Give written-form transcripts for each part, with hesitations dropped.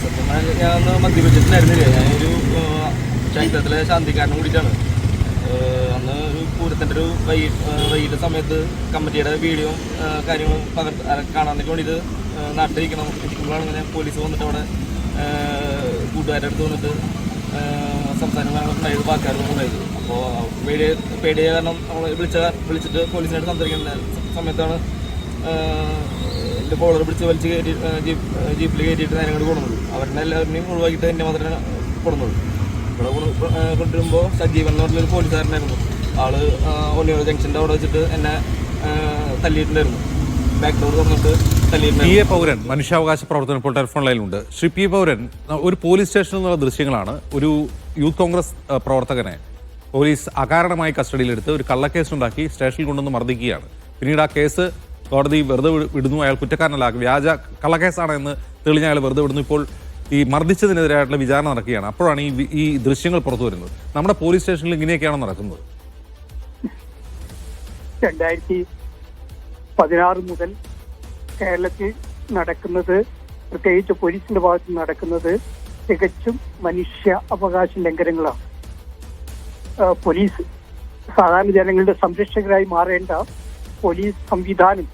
സത്യം ഞാൻ ഒന്ന് മദ്യപിച്ചിട്ടുണ്ടായിരുന്നില്ല. ഞാനൊരു ക്ഷേത്രത്തിലെ ശാന്തിക്കാരനും കൂടിയിട്ടാണ്. അന്ന് ഒരു പൂരത്തിൻ്റെ ഒരു വൈകിട്ട് സമയത്ത് കമ്മിറ്റിയുടെ വീഡിയോ കാര്യങ്ങളും കാണാനൊക്കെ വേണ്ടിയിട്ട് ഇരിക്കുമ്പോഴാണ് ഇങ്ങനെ പോലീസ് വന്നിട്ട് അവിടെ കൂട്ടുകാരുടെ അടുത്ത് വന്നിട്ട് സംസാരങ്ങളൊക്കെ ഉണ്ടായത്, വാക്കാരൊക്കെ ഉണ്ടായത്. അപ്പോൾ പേടിയ കാരണം നമ്മൾ വിളിച്ചിട്ട് പോലീസിനായിട്ട് സംസാരിക്കുന്ന സമയത്താണ് എൻ്റെ കോളർ പിടിച്ച് വലിച്ച് ജീപ്പിൽ കയറ്റിയിട്ട് നേരം കൊണ്ട് കൊടുക്കുന്നത്. അവരുടെ എല്ലാവരുടെയും ഒഴിവാക്കിയിട്ട് എന്നെ മാത്രമേ കൊടുന്നത്. ഇവിടെ കൊണ്ടുവരുമ്പോൾ സജീവൻ എന്ന് പറഞ്ഞൊരു പോലീസുകാരനായിരുന്നു. ആള് ഒന്നിയോർ ജംഗ്ഷൻ്റെ അവിടെ വെച്ചിട്ട് എന്നെ തല്ലിയിട്ടുണ്ടായിരുന്നു. ബാക്ക് ഡോർ തുറന്നിട്ട് തല്ലിയിട്ടുണ്ടായിരുന്നു. പി എ പൗരൻ മനുഷ്യാവകാശ പ്രവർത്തനം ഇപ്പോൾ ടെലിഫോൺ ലൈനിലുണ്ട്. ശ്രീ പി എ പൗരൻ, ഒരു പോലീസ് സ്റ്റേഷനിൽ നിന്നുള്ള ദൃശ്യങ്ങളാണ്. ഒരു യൂത്ത് കോൺഗ്രസ് പ്രവർത്തകനെ പോലീസ് അകാരണമായി കസ്റ്റഡിയിലെടുത്ത് ഒരു കള്ളക്കേസുണ്ടാക്കി സ്റ്റേഷനിൽ കൊണ്ടുവന്ന് മർദ്ദിക്കുകയാണ്. പിന്നീട് ആ കേസ് കോടതി വെറുതെ വിടുന്നു. അയാൾ കുറ്റക്കാരനല്ല, വ്യാജ കള്ളക്കേസാണ് എന്ന് തെളിഞ്ഞ അയാൾ വെറുതെ വിടുന്നു. ഇപ്പോൾ ഈ മർദ്ദിച്ചതിനെതിരായിട്ടുള്ള വിചാരണ നടക്കുകയാണ്. അപ്പോഴാണ് ഈ ദൃശ്യങ്ങൾ പുറത്തു വരുന്നത്. നമ്മുടെ പോലീസ് സ്റ്റേഷനിൽ ഇങ്ങനെയൊക്കെയാണ് നടക്കുന്നത്. 2016 മുതൽ കേരളത്തിൽ നടക്കുന്നത്, പ്രത്യേകിച്ച് പോലീസിന്റെ ഭാഗത്ത് നടക്കുന്നത് തികച്ചും മനുഷ്യ അവകാശ ലംഘനങ്ങളാണ്. പോലീസ് സാധാരണ ജനങ്ങളുടെ സംരക്ഷകരായി മാറേണ്ട പോലീസ് സംവിധാനം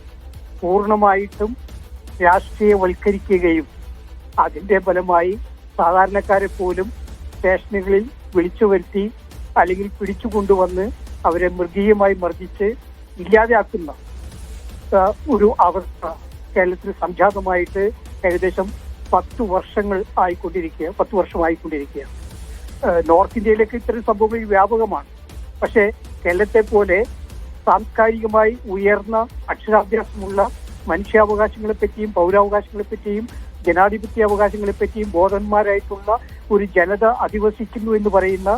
പൂർണ്ണമായിട്ടും രാഷ്ട്രീയവൽക്കരിക്കുകയും അതിന്റെ ഫലമായി സാധാരണക്കാരെ പോലും സ്റ്റേഷനുകളിൽ വിളിച്ചു വരുത്തി അല്ലെങ്കിൽ പിടിച്ചു കൊണ്ടുവന്ന് അവരെ മൃഗീയമായി മർദ്ദിച്ച് ഇല്ലാതെയാക്കുന്ന ഒരു അവസ്ഥ കേരളത്തിൽ സംജാതമായിട്ട് ഏകദേശം 10 വർഷമായിക്കൊണ്ടിരിക്കുക. നോർത്ത് ഇന്ത്യയിലേക്ക് ഇത്തരം സംഭവങ്ങൾ വ്യാപകമാണ്. പക്ഷേ കേരളത്തെ പോലെ സാംസ്കാരികമായി ഉയർന്ന അക്ഷരാഭ്യാസമുള്ള മനുഷ്യാവകാശങ്ങളെ പറ്റിയും പൗരാവകാശങ്ങളെ പറ്റിയും ജനാധിപത്യ അവകാശങ്ങളെ പറ്റിയും ബോധന്മാരായിട്ടുള്ള ഒരു ജനത അധിവസിക്കുന്നു എന്ന് പറയുന്ന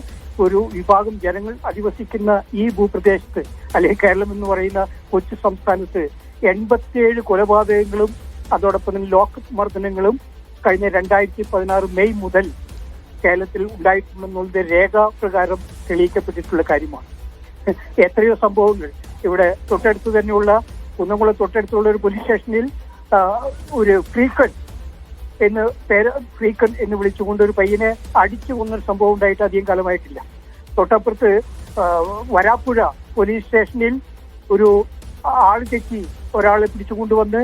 ഒരു വിഭാഗം ജനങ്ങൾ അധിവസിക്കുന്ന ഈ ഭൂപ്രദേശത്ത്, അല്ലെങ്കിൽ കേരളം എന്ന് പറയുന്ന കൊച്ചു സംസ്ഥാനത്ത് 87 കൊലപാതകങ്ങളും അതോടൊപ്പം തന്നെ ലോക്കപ്പ് മർദ്ദനങ്ങളും കഴിഞ്ഞ 2016 മെയ് മുതൽ കേരളത്തിൽ ഉണ്ടായിട്ടുണ്ടെന്നുള്ളത് രേഖാപ്രകാരം തെളിയിക്കപ്പെട്ടിട്ടുള്ള കാര്യമാണ്. എത്രയോ സംഭവങ്ങൾ ഇവിടെ തൊട്ടടുത്ത് തന്നെയുള്ള കുന്നംകുളം തൊട്ടടുത്തുള്ള ഒരു പോലീസ് സ്റ്റേഷനിൽ ഒരു ഫ്രീക്കൺ എന്ന് വിളിച്ചുകൊണ്ട് ഒരു പയ്യനെ അടിച്ചു കൊന്നൊരു സംഭവം ഉണ്ടായിട്ട് അധികം കാലമായിട്ടില്ല. തൊട്ടപ്പുറത്ത് വരാപ്പുഴ പോലീസ് സ്റ്റേഷനിൽ ഒരു ആൾ തെറ്റി ഒരാളെ പിടിച്ചുകൊണ്ടുവന്ന്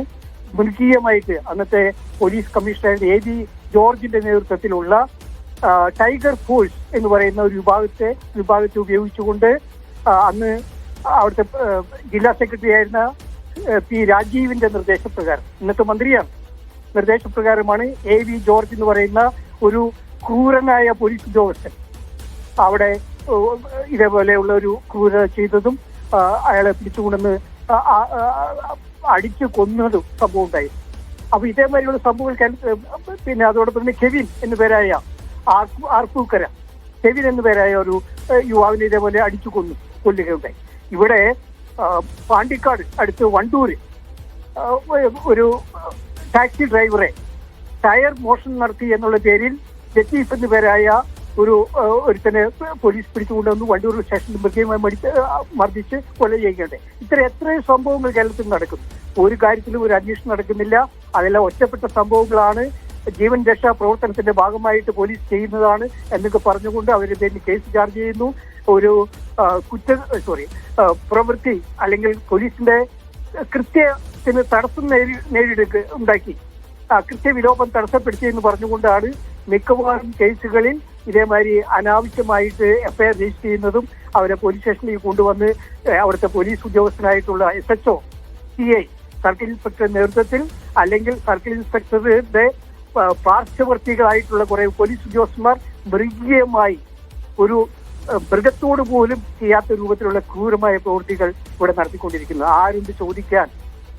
മൃഗീയമായിട്ട് അന്നത്തെ പോലീസ് കമ്മീഷണർ AV ജോർജിന്റെ നേതൃത്വത്തിലുള്ള ടൈഗർ ഫോഴ്സ് എന്ന് പറയുന്ന ഒരു വിഭാഗത്തെ ഉപയോഗിച്ചുകൊണ്ട് അന്ന് അവിടുത്തെ ജില്ലാ സെക്രട്ടറി ആയിരുന്ന P. രാജീവിന്റെ നിർദ്ദേശപ്രകാരം, ഇന്നത്തെ മന്ത്രിയാണ്, നിർദ്ദേശപ്രകാരമാണ് AV ജോർജ് എന്ന് പറയുന്ന ഒരു ക്രൂരനായ പോലീസ് ഉദ്യോഗസ്ഥൻ അവിടെ ഇതേപോലെയുള്ള ഒരു ക്രൂരത ചെയ്തതും അയാളെ പിടിച്ചുകൊണ്ടെന്ന് അടിച്ചു കൊന്നതും സംഭവം ഉണ്ടായി. അപ്പൊ ഇതേമാതിരിയുള്ള സംഭവങ്ങൾ പിന്നെ അതോടൊപ്പം തന്നെ കെവിൻ എന്നു പേരായ ആർപ്പൂക്കര കെവിൻ എന്നു പേരായ ഒരു യുവാവിനെ ഇതേപോലെ അടിച്ചു കൊല്ലുകയുണ്ടായി. ഇവിടെ പാണ്ടിക്കാട് അടുത്ത് വണ്ടൂര് ഒരു ടാക്സി ഡ്രൈവറെ ടയർ മോഷണം നടത്തി എന്നുള്ള പേരിൽ ലത്തീഫ് എന്നു പേരായ ഒരുത്തനെ പോലീസ് പിടിച്ചുകൊണ്ടുവന്ന് വണ്ടൂർ സ്റ്റേഷനിൽ മൃഗീയമായി മർദ്ദിച്ച് കൊല ചെയ്യുകയുണ്ടായി. എത്രയും സംഭവങ്ങൾ കേരളത്തിൽ നടക്കുന്നു. ഒരു കാര്യത്തിലും ഒരു അന്വേഷണം നടക്കുന്നില്ല. അതെല്ലാം ഒറ്റപ്പെട്ട സംഭവങ്ങളാണ്, ജീവൻ രക്ഷാ പ്രവർത്തനത്തിന്റെ ഭാഗമായിട്ട് പോലീസ് ചെയ്യുന്നതാണ് എന്നൊക്കെ പറഞ്ഞുകൊണ്ട് അവരുടെ പേരിൽ കേസ് ചാർജ് ചെയ്യുന്നു. ഒരു പ്രവൃത്തി അല്ലെങ്കിൽ പോലീസിന്റെ കൃത്യത്തിന് തടസ്സം ഉണ്ടാക്കി കൃത്യവിലോപം തടസ്സപ്പെടുത്തിയെന്ന് പറഞ്ഞുകൊണ്ടാണ് മിക്കവാറും കേസുകളിൽ ഇതേമാതിരി അനാവശ്യമായിട്ട് FIR രജിസ്റ്റർ ചെയ്യുന്നതും അവരെ പോലീസ് സ്റ്റേഷനിലേക്ക് കൊണ്ടുവന്ന് അവിടുത്തെ പോലീസ് ഉദ്യോഗസ്ഥനായിട്ടുള്ള SHO, CI, സർക്കിൾ ഇൻസ്പെക്ടറുടെ നേതൃത്വത്തിൽ അല്ലെങ്കിൽ സർക്കിൾ ഇൻസ്പെക്ടറുടെ പാർശ്വവർത്തികളായിട്ടുള്ള കുറെ പോലീസ് ഉദ്യോഗസ്ഥന്മാർ മൃഗീയമായി ഒരു മൃഗത്തോട് പോലും ചെയ്യാത്ത രൂപത്തിലുള്ള ക്രൂരമായ പ്രവൃത്തികൾ ഇവിടെ നടത്തിക്കൊണ്ടിരിക്കുന്നത്. ആരുണ്ട് ചോദിക്കാൻ?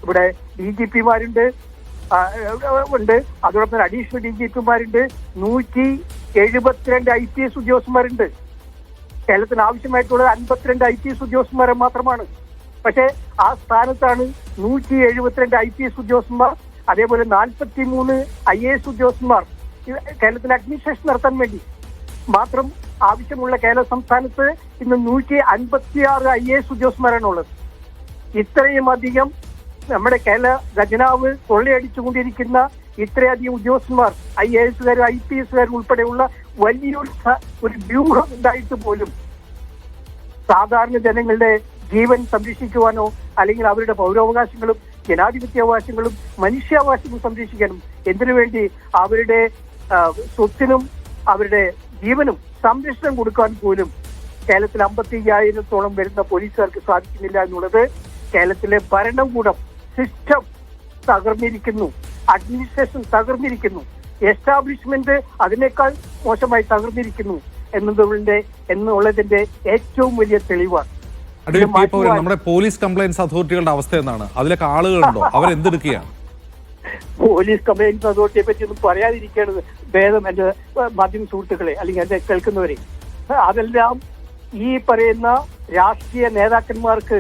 ഇവിടെ DGPമാരുണ്ട്, അതോടൊപ്പം അഡീഷണൽ DGPമാരുണ്ട്, 172 IPS ഉദ്യോഗസ്ഥന്മാരുണ്ട്. കേരളത്തിന് ആവശ്യമായിട്ടുള്ളത് 52 IPS ഉദ്യോഗസ്ഥന്മാരെ മാത്രമാണ്. പക്ഷെ ആ സ്ഥാനത്താണ് 172 IPS ഉദ്യോഗസ്ഥന്മാർ, അതേപോലെ 43 IAS ഉദ്യോഗസ്ഥന്മാർ കേരളത്തിൽ അഡ്മിനിസ്ട്രേഷൻ നടത്താൻ വേണ്ടി മാത്രം ആവശ്യമുള്ള കേരള സംസ്ഥാനത്ത് ഇന്ന് 156 IAS ഉദ്യോഗസ്ഥന്മാരാണുള്ളത്. ഇത്രയും അധികം നമ്മുടെ കേരള ഖജനാവ് കൊള്ളയടിച്ചുകൊണ്ടിരിക്കുന്ന ഇത്രയധികം ഉദ്യോഗസ്ഥന്മാർ, IAS-കാരും IPS-കാരും ഉൾപ്പെടെയുള്ള വലിയൊരു ഒരു വ്യൂഹം ഉണ്ടായിട്ട് പോലും സാധാരണ ജനങ്ങളുടെ ജീവൻ സംരക്ഷിക്കുവാനോ അല്ലെങ്കിൽ അവരുടെ പൗരാവകാശങ്ങളും ജനാധിപത്യാവകാശങ്ങളും മനുഷ്യാവകാശങ്ങളും സംരക്ഷിക്കാനും എന്തിനു വേണ്ടി അവരുടെ സ്വത്തിനും അവരുടെ ജീവനും സംരക്ഷണം കൊടുക്കാൻ പോലും കേരളത്തിൽ 55,000-ഓളം വരുന്ന പോലീസുകാർക്ക് സാധിക്കുന്നില്ല എന്നുള്ളത് കേരളത്തിലെ ഭരണകൂടം, സിസ്റ്റം തകർന്നിരിക്കുന്നു, അഡ്മിനിസ്ട്രേഷൻ തകർന്നിരിക്കുന്നു, എസ്റ്റാബ്ലിഷ്മെന്റ് അതിനേക്കാൾ മോശമായി തകർന്നിരിക്കുന്നു എന്നുള്ളതിന്റെ ഏറ്റവും വലിയ തെളിവാണ്. നമ്മുടെ പോലീസ് കംപ്ലയൻസ് അതോറിറ്റികളുടെ അവസ്ഥ എന്താണ്? അതിലൊക്കെ ആളുകളുണ്ടോ? അവരെന്തെടുക്കുകയാണ്? പോലീസ് കംപ്ലയൻസ് അതോറിറ്റിയെ പറ്റി ഒന്നും പറയാതിരിക്കുകയാണ് ഭേദം എന്റെ മാധ്യമ സുഹൃത്തുക്കളെ, അല്ലെങ്കിൽ എന്റെ കേൾക്കുന്നവരെ. അതെല്ലാം ഈ പറയുന്ന രാഷ്ട്രീയ നേതാക്കന്മാർക്ക്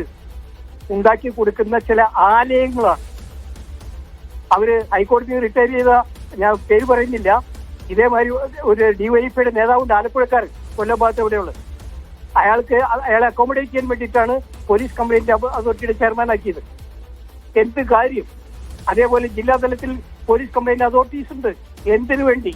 ഉണ്ടാക്കി കൊടുക്കുന്ന ചില ആലയങ്ങളാണ്. അവര് ഹൈക്കോടതി റിട്ടയർ ചെയ്ത, ഞാൻ പേര് പറയുന്നില്ല, ഇതേമാതിരി ഒരു DYFIയുടെ നേതാവുണ്ട്, ആലപ്പുഴക്കാരൻ, കൊല്ലം ഭാഗത്ത് എവിടെയുള്ളത്. അയാളെ അക്കോമഡേറ്റ് ചെയ്യാൻ വേണ്ടിയിട്ടാണ് പോലീസ് കംപ്ലൈന്റ് അതോറിറ്റിയുടെ ചെയർമാൻ ആക്കിയത്. എന്ത് കാര്യം? അതേപോലെ ജില്ലാ തലത്തിൽ പോലീസ് കംപ്ലൈന്റ് അതോറിറ്റീസ് ഉണ്ട്. എന്തിനു വേണ്ടി?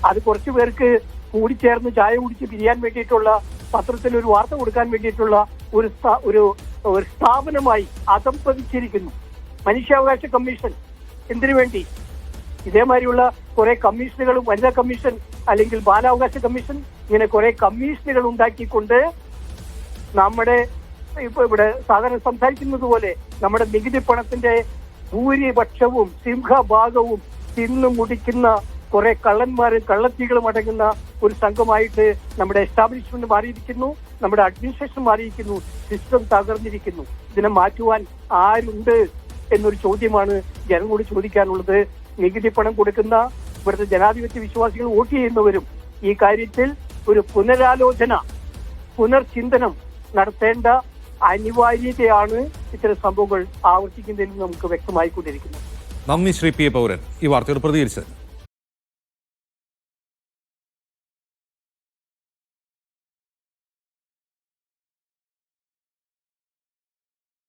അത് കുറച്ചു പേർക്ക് കൂടിച്ചേർന്ന് ചായ കുടിച്ച് പിരിയാൻ വേണ്ടിയിട്ടുള്ള, പത്രത്തിൽ ഒരു വാർത്ത കൊടുക്കാൻ വേണ്ടിയിട്ടുള്ള ഒരു സ്ഥാപനമായി അധംപതിച്ചിരിക്കുന്നു. മനുഷ്യാവകാശ കമ്മീഷൻ എന്തിനു വേണ്ടി? ഇതേമാതിരിയുള്ള കുറെ കമ്മീഷനുകളും, വനിതാ കമ്മീഷൻ അല്ലെങ്കിൽ ബാലാവകാശ കമ്മീഷൻ, ഇങ്ങനെ കുറെ കമ്മീഷനുകൾ ഉണ്ടാക്കിക്കൊണ്ട് നമ്മുടെ ഇപ്പൊ ഇവിടെ സാധാരണ സംസാരിക്കുന്നത് പോലെ നമ്മുടെ നികുതി പണത്തിന്റെ ഭൂരിപക്ഷവും സിംഹഭാഗവും തിന്നു മുടിക്കുന്ന കുറെ കള്ളന്മാരും കള്ളത്തികളും അടങ്ങുന്ന ഒരു സംഘമായിട്ട് നമ്മുടെ എസ്റ്റാബ്ലിഷ്മെന്റ് മാറിയിരിക്കുന്നു, നമ്മുടെ അഡ്മിനിസ്ട്രേഷൻ മാറിയിരിക്കുന്നു, സിസ്റ്റം തകർന്നിരിക്കുന്നു. ഇതിനെ മാറ്റുവാൻ ആരുണ്ട് എന്നൊരു ചോദ്യമാണ് ജനങ്ങളോട് ചോദിക്കാനുള്ളത്. നികുതി പണം കൊടുക്കുന്ന ഇവിടുത്തെ ജനാധിപത്യ വിശ്വാസികൾ വോട്ട് ചെയ്യുന്നവരും ഈ കാര്യത്തിൽ ഒരു പുനരാലോചന, പുനർചിന്തനം നടത്തേണ്ട അനിവാര്യതയാണ് ഇത്തരം സംഭവങ്ങൾ ആവർത്തിക്കുന്നതിൽ നമുക്ക് വ്യക്തമായിക്കൊണ്ടിരിക്കുന്നത്. നന്ദി ശ്രീ P. A. പൗരൻ ഈ വാർത്തയോട് പ്രതികരിച്ചത്.